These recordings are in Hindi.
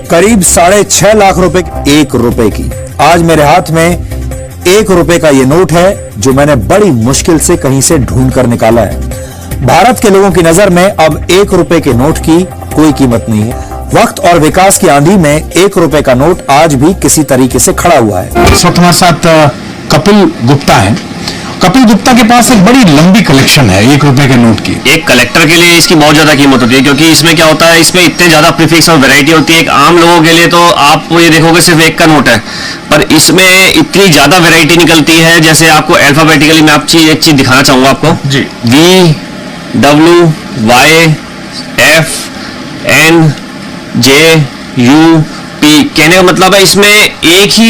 करीब 6.5 लाख रुपए 1 रुपए की। आज मेरे हाथ में 1 रुपए का ये नोट है जो मैंने बड़ी मुश्किल से कहीं से ढूंढ कर निकाला है। भारत के लोगों की नजर में अब 1 रुपए के नोट की कोई कीमत नहीं है। वक्त और विकास की आंधी में 1 रुपए का नोट आज भी किसी तरीके से खड़ा हुआ है। इस वक्त हमारे साथ कपिल गुप्ता है। कपिल गुप्ता के पास एक बड़ी लंबी कलेक्शन है 1 रुपए के नोट की। एक कलेक्टर के लिए इसकी बहुत ज्यादा कीमत होती है, क्योंकि इसमें क्या होता है, इसमें इतने ज्यादा प्रीफिक्स और वैरायटी होती है। एक आम लोगों के लिए तो आप ये देखोगे सिर्फ 1 का नोट है, पर इसमें इतनी ज्यादा वैरायटी निकलती है। जैसे आपको अल्फाबेटिकली मैं एक चीज दिखाना चाहूंगा आपको जी। VWYFNJUP कहने का मतलब है इसमें एक ही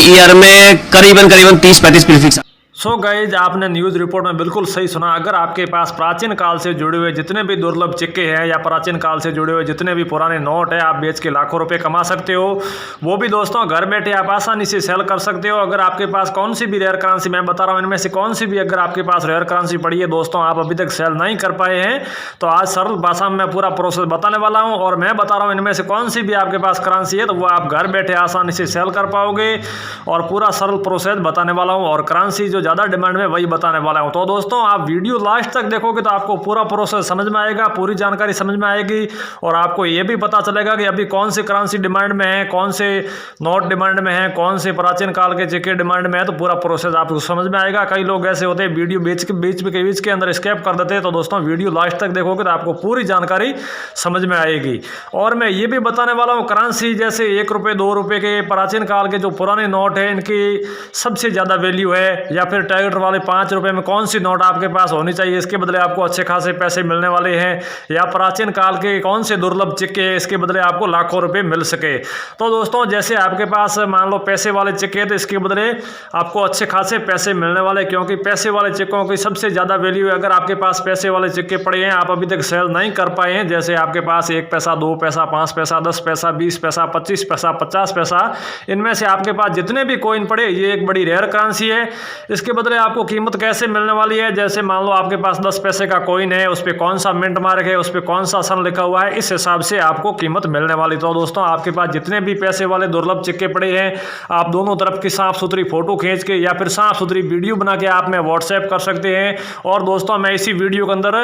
ईयर में करीबन 30-35 प्रीफिक्स। सो गाइज, आपने न्यूज़ रिपोर्ट में बिल्कुल सही सुना। अगर आपके पास प्राचीन काल से जुड़े हुए जितने भी दुर्लभ सिक्के हैं या प्राचीन काल से जुड़े हुए जितने भी पुराने नोट हैं, आप बेच के लाखों रुपए कमा सकते हो। वो भी दोस्तों घर बैठे आप आसानी से सेल कर सकते हो। अगर आपके पास कौन सी भी रेयर करेंसी, मैं बता रहा हूँ इनमें से कौन सी भी अगर आपके पास रेयर करेंसी पड़ी है दोस्तों, आप अभी तक सेल नहीं कर पाए हैं, तो आज सरल भाषा में मैं पूरा प्रोसेस बताने वाला हूँ। और मैं बता रहा हूँ इनमें से कौन सी भी आपके पास करेंसी है तो वो आप घर बैठे आसानी से सेल कर पाओगे, और पूरा सरल प्रोसेस बताने वाला हूँ। और करेंसी जो ज़्यादा डिमांड में वही बताने वाला हूं। तो दोस्तों आप वीडियो लास्ट तक देखोगे तो आपको पूरा प्रोसेस समझ में आएगा, पूरी जानकारी समझ में आएगी, और आपको ये भी पता चलेगा कि अभी कौन सी करेंसी डिमांड में है, कौन से नोट डिमांड में है, कौन से प्राचीन काल के सिक्के डिमांड में है। तो पूरा प्रोसेस आपको समझ में आएगा। कई लोग ऐसे होते हैं वीडियो बीच के अंदर स्किप कर देते हैं। तो दोस्तों वीडियो लास्ट तक देखोगे तो आपको पूरी जानकारी समझ में आएगी। और मैं ये भी बताने वाला हूँ करेंसी जैसे 1 रुपये 2 रुपये के प्राचीन काल के जो पुराने नोट है, इनकी सबसे ज़्यादा वैल्यू है, या फिर टाइगर वाले 5 रुपए में कौन सी नोट आपके पास होनी चाहिए, इसके बदले आपको अच्छे खासे पैसे मिलने वाले हैं, या प्राचीन काल के कौन से दुर्लभ सिक्के हैं, इसके बदले आपको लाखों रुपए मिल सके। तो दोस्तों जैसे आपके पास मान लो पैसे वाले सिक्के, तो इसके बदले आपको अच्छे खासे पैसे मिलने वाले, क्योंकि पैसे वाले सिक्कों की सबसे ज़्यादा वैल्यू है। अगर आपके पास पैसे वाले सिक्के पड़े हैं, आप अभी तक सेल नहीं कर पाए हैं, जैसे आपके पास 1 पैसा 2 पैसा 5 पैसा 10 पैसा 20 पैसा 25 पैसा 50 पैसा, इनमें से आपके पास जितने भी कॉइन पड़े, ये एक बड़ी रेयर करेंसी है। इसके बदले आपको कीमत कैसे मिलने वाली है, जैसे मान लो आपके पास 10 पैसे का कॉइन है, उस पर कौन सा मिंट मार्क है, उस पर कौन सा सन लिखा हुआ है, इस हिसाब से आपको कीमत मिलने वाली। तो दोस्तों आपके पास जितने भी पैसे वाले दुर्लभ सिक्के पड़े हैं, आप दोनों तरफ की साफ सुथरी फोटो खींच के या फिर साफ सुथरी वीडियो बना के आप में व्हाट्सएप कर सकते हैं। और दोस्तों मैं इसी वीडियो के अंदर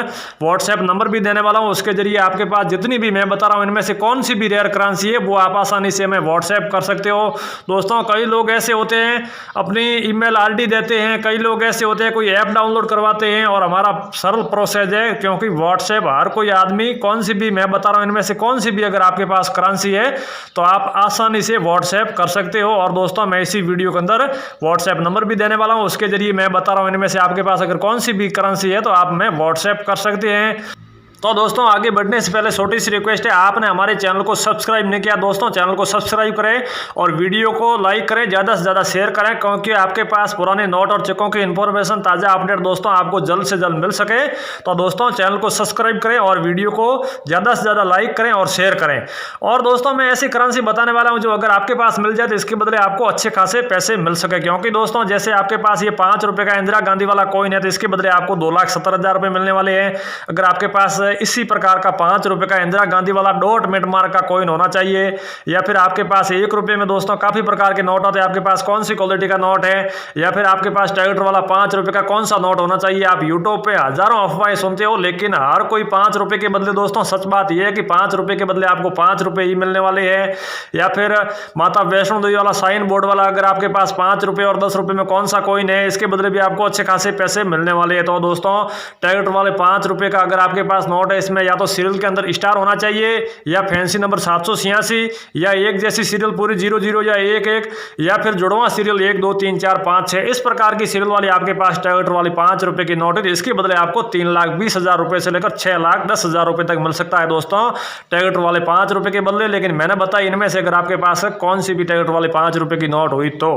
व्हाट्सएप नंबर भी देने वाला हूँ, उसके जरिए आपके पास जितनी भी मैं बता रहा हूँ इनमें से कौन सी भी रेयर करेंसी है वो आप आसानी से हमें व्हाट्सएप कर सकते हो। दोस्तों कई लोग ऐसे होते हैं अपनी ईमेल आईडी देते हैं, कई लोग ऐसे होते हैं कोई ऐप डाउनलोड करवाते हैं, और हमारा सरल प्रोसेस है, क्योंकि व्हाट्सएप हर कोई आदमी कौन सी भी मैं बता रहा हूँ इनमें से कौन सी भी अगर आपके पास करेंसी है तो आप आसानी से व्हाट्सएप कर सकते हो। और दोस्तों मैं इसी वीडियो के अंदर व्हाट्सएप नंबर भी देने वाला हूँ, उसके जरिए मैं बता रहा हूँ इनमें से आपके पास अगर कौन सी भी करेंसी है तो आप हमें व्हाट्सएप कर सकते हैं। तो दोस्तों आगे बढ़ने से पहले छोटी सी रिक्वेस्ट है, आपने हमारे चैनल को सब्सक्राइब नहीं किया दोस्तों, चैनल को सब्सक्राइब करें और वीडियो को लाइक करें, ज़्यादा से ज़्यादा शेयर करें, क्योंकि आपके पास पुराने नोट और सिक्कों की इन्फॉर्मेशन ताज़ा अपडेट दोस्तों आपको जल्द से जल्द मिल सके। तो दोस्तों चैनल को सब्सक्राइब करें और वीडियो को ज़्यादा से ज़्यादा लाइक करें और शेयर करें। और दोस्तों मैं ऐसी करेंसी बताने वाला हूँ जो अगर आपके पास मिल जाए तो इसके बदले आपको अच्छे खासे पैसे मिल सके। क्योंकि दोस्तों जैसे आपके पास ये 5 रुपये का इंदिरा गांधी वाला कॉइन है तो इसके बदले आपको 2,70,000 रुपये मिलने वाले हैं। अगर आपके पास इसी प्रकार का 5 रुपए का इंदिरा गांधी वाला डॉट मिंट मार्क का कॉइन होना चाहिए, या फिर आपके पास 1 रुपए में दोस्तों काफी प्रकार के नोट होते हैं, आपके पास कौन सी क्वालिटी का नोट है, या फिर आपके पास टाइगर वाला 5 रुपए का कौन सा नोट होना चाहिए। आप यूट्यूब पे हजारों अफवाहें सुनते हो, लेकिन हर कोई 5 रुपए के बदले दोस्तों सच बात यह है कि 5 रुपए के बदले आपको 5 रुपए ही मिलने वाले हैं। या फिर माता वैष्णो देवी वाला साइन बोर्ड वाला अगर आपके पास 5 रुपए और 10 रुपए में कौन सा कॉइन है, इसके बदले भी आपको अच्छे खासे पैसे मिलने वाले हैं। तो दोस्तों टाइगर वाले 5 रुपए का अगर आपके पास नोट है, इसमें या तो सीरियल के अंदर स्टार होना चाहिए, या फैंसी नंबर 786, या एक जैसी सीरियल पूरी 00 या 11, या फिर जुड़वा सीरियल 1 2 3 4 5 6, इस प्रकार की सीरियल वाली आपके पास टाइगर वाली 5 रुपए की नोट है। इसके बदले आपको 3,20,000 रुपए से लेकर 6,10,000 रुपए तक मिल सकता है दोस्तों टाइगर वाले 5 रुपए के बदले। लेकिन मैंने बताया इनमें से अगर आपके पास कौन सी भी टाइगर वाले 5 रुपए की नोट हुई तो।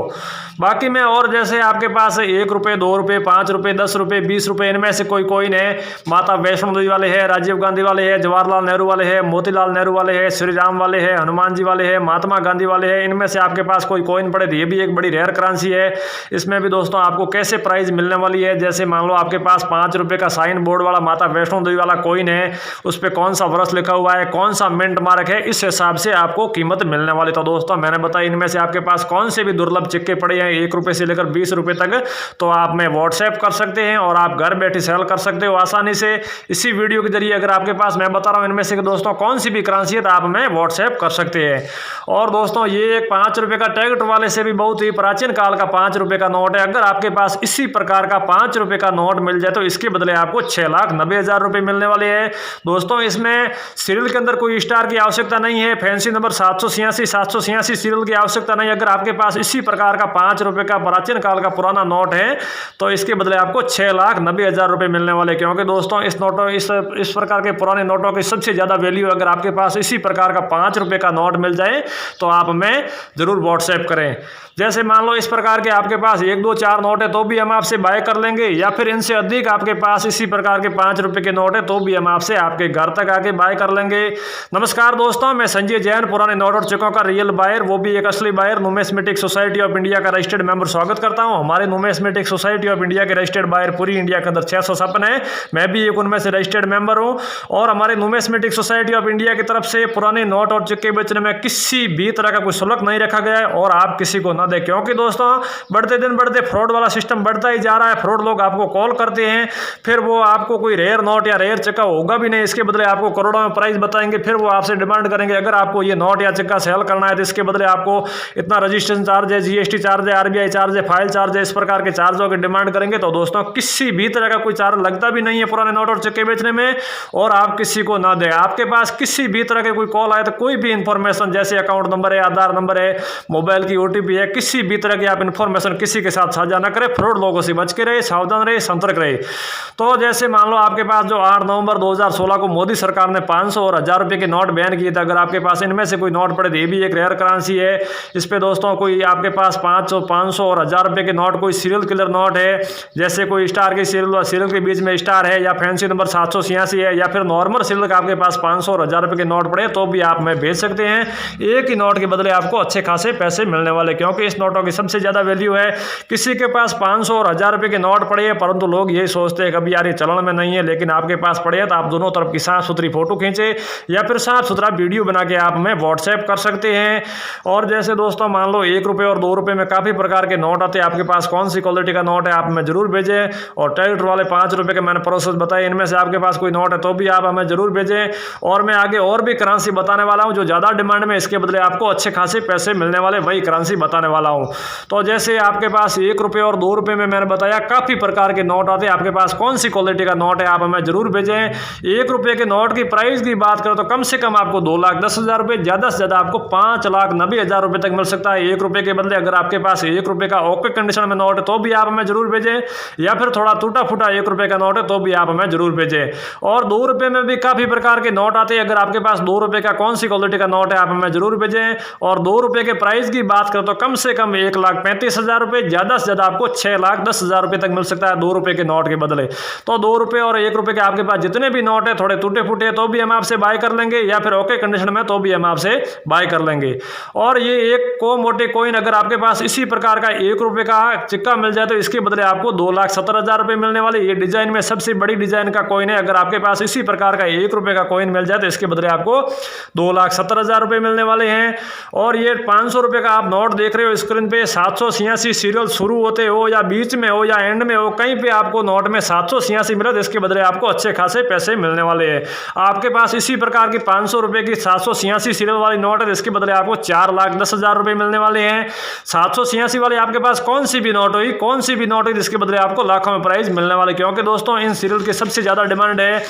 बाकी में और जैसे आपके पास 1 रुपए 2 रुपए 5 रुपए 10 रुपए 20 रुपए, इनमें से कोई कॉइन है, माता वैष्णो देवी वाले है, राजीव गांधी वाले हैं, जवाहरलाल नेहरू वाले हैं, मोतीलाल नेहरू वाले हैं, श्री राम वाले हैं, हनुमान जी वाले हैं, महात्मा गांधी वाले हैं। इनमें से आपके पास कोई कॉइन पड़े तो ये भी एक बड़ी रेयर करेंसी है। इसमें भी दोस्तों आपको कैसे प्राइस मिलने वाली है, जैसे मान लो आपके पास 5 रुपये का साइन बोर्ड वाला माता वैष्णो देवी वाला कॉइन है, उस पर कौन सा वर्ष लिखा हुआ है, कौन सा मिंट मार्क है, इस हिसाब से आपको कीमत मिलने वाली। तो दोस्तों मैंने बताया इनमें से आपके पास कौन से भी दुर्लभ सिक्के पड़े हैं 1 रुपये से लेकर 20 रुपये तक, तो आप में व्हाट्सएप कर सकते हैं और आप घर बैठे सेल कर सकते हो आसानी से। इसी वीडियो के जरिए अगर आपके पास मैं बता रहा हूं इनमें से दोस्तों कौन सी भी करेंसी है तो आप में व्हाट्सएप कर सकते हैं। और दोस्तों ये एक 5 रुपये का टैगट वाले से भी बहुत ही प्राचीन काल का 5 रुपये का नोट है। अगर आपके पास इसी प्रकार का 5 रुपये का नोट मिल जाए तो इसके बदले आपको 6,90,000 रुपये मिलने वाले हैं। दोस्तों इसमें सीरियल के अंदर कोई स्टार की आवश्यकता नहीं है, फैंसी नंबर 786 सीरियल की आवश्यकता नहीं। अगर आपके पास इसी प्रकार का 5 रुपये का प्राचीन काल का पुराना नोट है तो इसके बदले आपको 6,90,000 रुपये मिलने वाले, क्योंकि दोस्तों इस प्रकार के पुराने नोटों की सबसे ज़्यादा वैल्यू अगर आपके पास इसी प्रकार का 5 रुपये का नोट मिल जाए तो आप हमें ज़रूर व्हाट्सएप करें। जैसे मान लो इस प्रकार के आपके पास 1, 2, 4 नोट है तो भी हम आपसे बाय कर लेंगे, या फिर इनसे अधिक आपके पास इसी प्रकार के 5 रुपये के नोट है तो भी हम आपसे आपके घर तक आके बाय कर लेंगे। नमस्कार दोस्तों, मैं संजय जैन, पुराने नोट और चेकों का रियल बायर, वो भी एक असली buyer, numismatic society of India का रजिस्टर्ड मेंबर स्वागत करता हूं। हमारे न्यूमिस्मेटिक सोसाइटी ऑफ इंडिया के रजिस्टर्ड बायर पूरी इंडिया के अंदर 656 है, मैं भी एक उनमें से रजिस्टर्ड मेंबर हूं। और हमारे न्यूमिस्मेटिक सोसाइटी ऑफ इंडिया की तरफ से पुराने नोट और सिक्के बेचने में किसी भी तरह का कोई शुल्क नहीं रखा गया है और आप किसी को ना दें, क्योंकि दोस्तों बढ़ते दिन बढ़ते फ्रॉड वाला सिस्टम बढ़ता ही जा रहा है। फ्रॉड लोग आपको कॉल करते हैं, फिर वो आपको कोई रेयर नोट या रेयर सिक्का होगा भी नहीं, इसके बदले आपको करोड़ों में प्राइस बताएंगे, फिर वो आपसे डिमांड करेंगे अगर आपको ये नोट या सिक्का सेल करना है तो इसके बदले आपको इतना रजिस्ट्रेशन चार्ज है, जीएसटी चार्ज है, आरबीआई चार्ज है, फाइल चार्ज है, इस प्रकार के चार्जों की डिमांड करेंगे। तो दोस्तों किसी भी तरह का कोई चार्ज लगता भी नहीं है पुराने नोट और सिक्के बेचने में, और आप किसी को ना दें। आपके पास किसी भी तरह के कोई कॉल आए तो कोई भी इंफॉर्मेशन जैसे अकाउंट नंबर है, आधार नंबर है, मोबाइल की ओटीपी है, किसी भी तरह की आप इंफॉर्मेशन किसी के साथ साझा ना करें। फ्रॉड लोगों से बच के रहे, सावधान रहे, सतर्क रहे। तो जैसे मान लो आपके पास जो 8 नवंबर 2016 को मोदी सरकार ने 500 और 1000 रुपये के नोट बैन किए थे, अगर आपके पास इनमें से कोई नोट पड़े तो ये भी एक रेयर करेंसी है। इस पे दोस्तों कोई आपके पास 500 और 1000 रुपये के नोट कोई सीरियल किलर नोट है, जैसे कोई स्टार के सीरियल के बीच में स्टार है, या फैंसी नंबर 786 है, या फिर नॉर्मल सीरियल का आपके पास 500 और 1000 रुपये के नोट पड़े तो भी आप में भेज सकते हैं। एक ही नोट के बदले आपको अच्छे खासे पैसे मिलने वाले, क्योंकि इस नोटों की सबसे ज़्यादा वैल्यू है। किसी के पास 500 और 1000 रुपये के नोट पड़े हैं, परंतु लोग यही सोचते हैं कभी यार ये चलन में नहीं है, लेकिन आपके पास पड़े हैं तो आप दोनों तरफ की साफ सुथरी फोटो खींचे या फिर साफ सुथरा वीडियो बना के आप हमें व्हाट्सएप कर सकते हैं। और जैसे दोस्तों मान लो 1 रुपये और 2 रुपये में काफ़ी प्रकार के नोट आते हैं, आपके पास कौन सी क्वालिटी का नोट है आप हमें जरूर भेजें। और टैगट वाले 5 रुपये के मैंने प्रोसेस बताया, इनमें से आपके पास कोई नोट है तो भी आप हमें जरूर भेजें। और मैं आगे और भी करेंसी बताने वाला हूँ जो ज़्यादा डिमांड में, इसके बदले आपको अच्छे खासे पैसे मिलने वाले वही करेंसी बताने वाला हूँ। तो जैसे आपके पास 1 रुपये और 2 रुपये में मैंने बताया काफ़ी प्रकार के नोट आते हैं, आपके पास कौन सी क्वालिटी का नोट है आप हमें जरूर भेजें। 1 रुपये के नोट की प्राइस की बात करें तो कम से कम आपको 2,10,000 रुपये, ज़्यादा से ज़्यादा आपको 5,90,000 रुपये तक मिल सकता है 1 रुपये के बदले। अगर आपके पास 1 रुपये का ओके कंडीशन में नोट है तो भी आप हमें जरूर भेजें, या फिर थोड़ा टूटा फूटा 1 रुपये का नोट है तो भी आप हमें जरूर भेजें। और 2 रुपये में भी काफ़ी प्रकार के नोट आते हैं, अगर आपके पास 2 रुपये का कौन सी क्वालिटी का नोट है आप हमें जरूर भेजें। और 2 रुपये के प्राइस की बात करें तो कम से कम 1,35,000 रुपये, ज़्यादा से ज़्यादा आपको 6,10,000 रुपये तक मिल सकता है 2 रुपये के नोट के बदले। तो 2 रुपये और 1 रुपये के आपके पास जितने भी नोट है थोड़े टूटे फूटे तो भी हम आपसे बाय कर लेंगे, या फिर ओके कंडीशन में तो भी हम आपसे बाय कर लेंगे। और ये एक को मोटे कॉइन अगर आपके पास इसी प्रकार का 1 रुपये का सिक्का मिल जाए तो इसके बदले आपको 2,17,000 रुपये मिलने वाले। ये डिजाइन में सबसे बड़ी डिजाइन का कॉइन है, अगर आपके पास इसी प्रकार का 1 रुपये का कॉइन मिल जाए तो इसके बदले आपको 2,17,000 रुपये मिलने वाले हैं। और ये 500 रुपये का आप नोट देख रहे हो स्क्रीन पे, 786 सीरियल शुरू होते हो या बीच में हो या एंड में हो, कहीं पे आपको नोट में 786 मिले तो इसके बदले आपको अच्छे खासे पैसे मिलने वाले हैं। आपके पास इसी प्रकार की 500 रुपये की 786 सीरियल वाली नोट है, इसके बदले आपको 4,10,000 रुपये मिलने वाले हैं। 786 वाले आपके पास कौन सी भी नोट हुई, कौन सी भी नोट हुई, इसके बदले आपको लाखों में प्राइस मिलने वाले, क्योंकि दोस्तों इन सीरियल की सबसे ज़्यादा डिमांड है।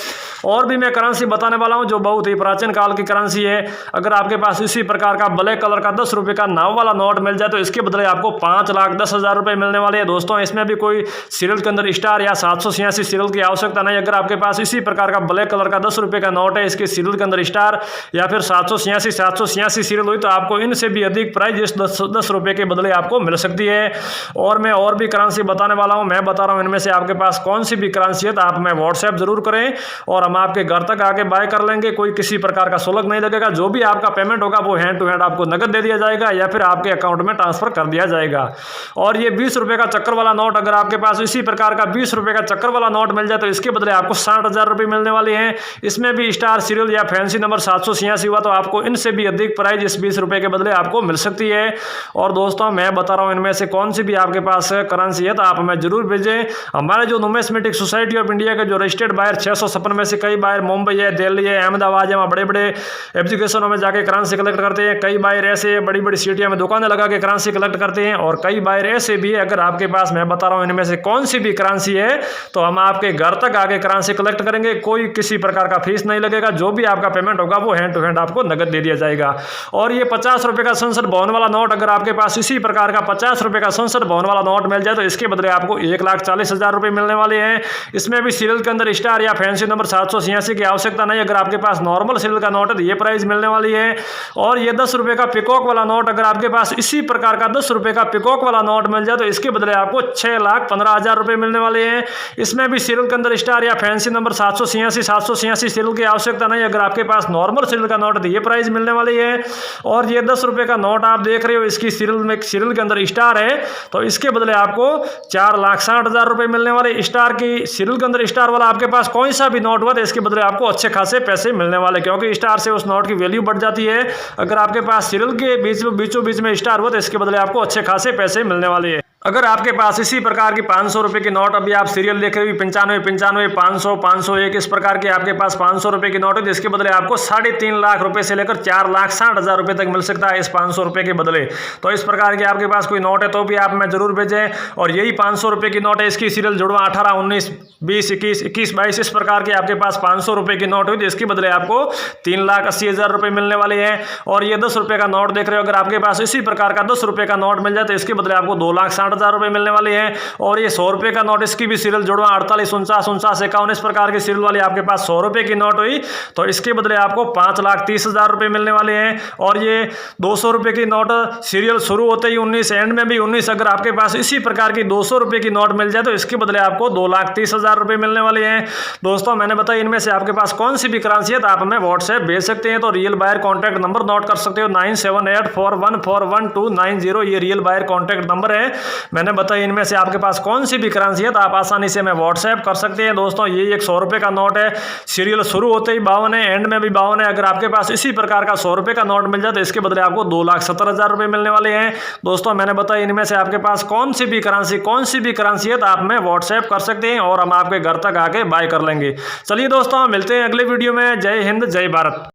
और भी मैं करेंसी बताने वाला हूं जो बहुत ही प्राचीन काल की करेंसी है। अगर आपके पास इसी प्रकार का ब्लैक कलर का 10 रुपये का नाव वाला नोट मिल जाए तो इसके बदले आपको 5,10,000 रुपये मिलने वाले हैं। दोस्तों इसमें भी कोई सीरियल के अंदर स्टार या 786 सीरियल की आवश्यकता नहीं। अगर आपके पास इसी प्रकार का ब्लैक कलर का 10 रुपये का नोट है, इसके सीरियल के अंदर स्टार या फिर 786 सीरियल हुई तो आपको इनसे भी अधिक प्राइस इस 10 रुपये के बदले आपको मिल सकती है। और मैं और भी करेंसी बताने वाला हूँ, मैं बता रहा हूँ इनमें से आपके पास कौन सी भी करेंसी है तो आप हमें व्हाट्सएप जरूर करें और हम आपके घर तक आके बाय कर लेंगे। कोई किसी प्रकार का शुल्क नहीं लगेगा। जो भी आपका पेमेंट होगा वो हैंड टू हैंड आपको नकद दे दिया जाएगा या फिर आपके अकाउंट में ट्रांसफर कर दिया जाएगा। और ये 20 रुपए का चक्कर वाला नोट, अगर आपके पास इसी प्रकार का 20 रुपए का चक्कर वाला नोट मिल जाए तो इसके बदले आपको 60,000 रुपए मिलने वाले हैं। इसमें भी स्टार, सीरियल या फैंसी नंबर 786 हुआ तो आपको इनसे भी अधिक प्राइस इस 20 रुपए के बदले आपको मिल सकती है। और दोस्तों मैं बता रहा हूं इनमें से कौन सी भी आपके पास करेंसी है तो आप हमें जरूर भेजें। हमारे जो नुमिस्मेटिक सोसाइटी ऑफ इंडिया के जो रजिस्टर्ड बायर 656 में से कई बायर मुंबई है, दिल्ली है, अहमदाबाद है, वहाँ बड़े बड़े एजुकेशनों में जाके करेंसी कलेक्ट करते हैं। कई बायर ऐसे बड़ी बड़ी सिटियों में दुकानें लगा के करेंसी कलेक्ट करते हैं और कई बायर ऐसे भी है। अगर आपके पास, मैं बता रहा हूँ इनमें से कौन सी भी करेंसी है तो हम आपके घर तक आके करेंसी कलेक्ट करेंगे। कोई किसी प्रकार का फीस नहीं लगेगा। जो भी आपका पेमेंट होगा वो हैंड टू हैंड आपको नगद दे दिया जाएगा। और ये 50 रुपए का संसद भवन वाला नोट, अगर आपके पास इसी प्रकार का 50 रुपए का संसद भवन वाला नोट मिल जाए तो इसके बदले आपको 1,40,000 रुपए मिलने वाले हैं। इसमें भी सीरियल के अंदर स्टार या फैंसी नंबर 786 की आवश्यकता नहीं। अगर आपके पास नॉर्मल सीरियल का नोट है तो ये प्राइस मिलने वाली है। और ये 10 रुपए का पिकॉक वाला नोट, अगर आपके पास इसी प्रकार का 10 रुपए का पिकॉक वाला नोट मिल जाए तो इसके बदले आपको 6,15,000 रुपए मिलने वाले हैं। इसमें भी सीरियल के अंदर स्टार या फैंसी नंबर 786 सीरियल की आवश्यकता नहीं। अगर आपके पास नॉर्मल सीरियल का नोट है तो ये प्राइस मिलने वाली है। और ये 10 रुपए का नोट आप देख रहे हो, इसकी सीरियल के अंदर स्टार है तो इसके बदले आपको 4,60,000 रुपए मिलने वाले। स्टार की सीरियल के अंदर स्टार वाला आपके पास कोई सा भी नोट हुआ तो इसके बदले आपको अच्छे खासे पैसे मिलने वाले, क्योंकि स्टार से उस नोट की वैल्यू बढ़ जाती है। अगर आपके पास सीरियल के बीचों बीच में स्टार हुआ तो इसके बदले आपको अच्छे खासे पैसे मिलने वाले हैं। अगर आपके पास इसी प्रकार की 500 रुपए की नोट, अभी आप सीरियल देख रहे हो 95, 500, 501 इस प्रकार के आपके पास 500 रुपए की नोट है, जिसके बदले आपको 3.5 लाख रुपए से लेकर 4,60,000 रुपए तक मिल सकता है इस 500 रुपए के बदले। तो इस प्रकार के आपके पास कोई नोट है तो भी आप में जरूर भेजें। और यही 500 रुपए की नोट है, इसकी सीरियल जुड़वा 18, 19, 20, 21, 22 इस प्रकार के आपके पास 500 रुपए की नोट हुई तो इसके बदले आपको 3,80,000 रुपए मिलने वाले हैं। और ये 10 रुपए का नोट देख रहे हो, अगर आपके पास इसी प्रकार का 10 रुपए का नोट मिल जाए तो इसके बदले आपको 2,60,000 रुपए मिलने वाले हैं। और ये 100 रुपए का नोट, इसकी भी सीरियल जुड़वा 48, 49, 51 इस प्रकार की सीरियल वाली आपके पास 100 रुपए की नोट हुई तो इसके बदले आपको 5,30,000 रुपए मिलने वाले हैं। और ये 200 रुपए की नोट, सीरियल शुरू होते ही 19, एंड में भी 19, अगर आपके पास इसी प्रकार की 200 रुपए की नोट मिल जाए तो इसके बदले आपको 2,30,000 रुपए मिलने वाले हैं। दोस्तों मैंने बताया इनमें से आपके पास कौन सी भी करेंसी है तो आप हमें व्हाट्सएप भेज सकते हैं। तो real buyer contact number note कर सकते हो 9784141290। ये रियल बायर कॉन्टैक्ट नंबर है। मैंने बताया इनमें से आपके पास कौन सी भी करेंसी है तो आप आसानी से हमें व्हाट्सएप कर सकते हैं। दोस्तों ये एक 100 रुपए का नोट है, सीरियल शुरू होते ही 52 है, एंड में भी 52 है। अगर आपके पास इसी प्रकार का 100 रुपए का नोट मिल जाए तो इसके बदले आपको 2,70,000 रुपए मिलने वाले हैं। दोस्तों मैंने बताया इनमें से आपके पास कौन सी भी करेंसी है तो आप हमें व्हाट्सएप कर सकते हैं और हम आपके घर तक आके बाय कर लेंगे। चलिए दोस्तों मिलते हैं अगले वीडियो में। जय हिंद, जय भारत।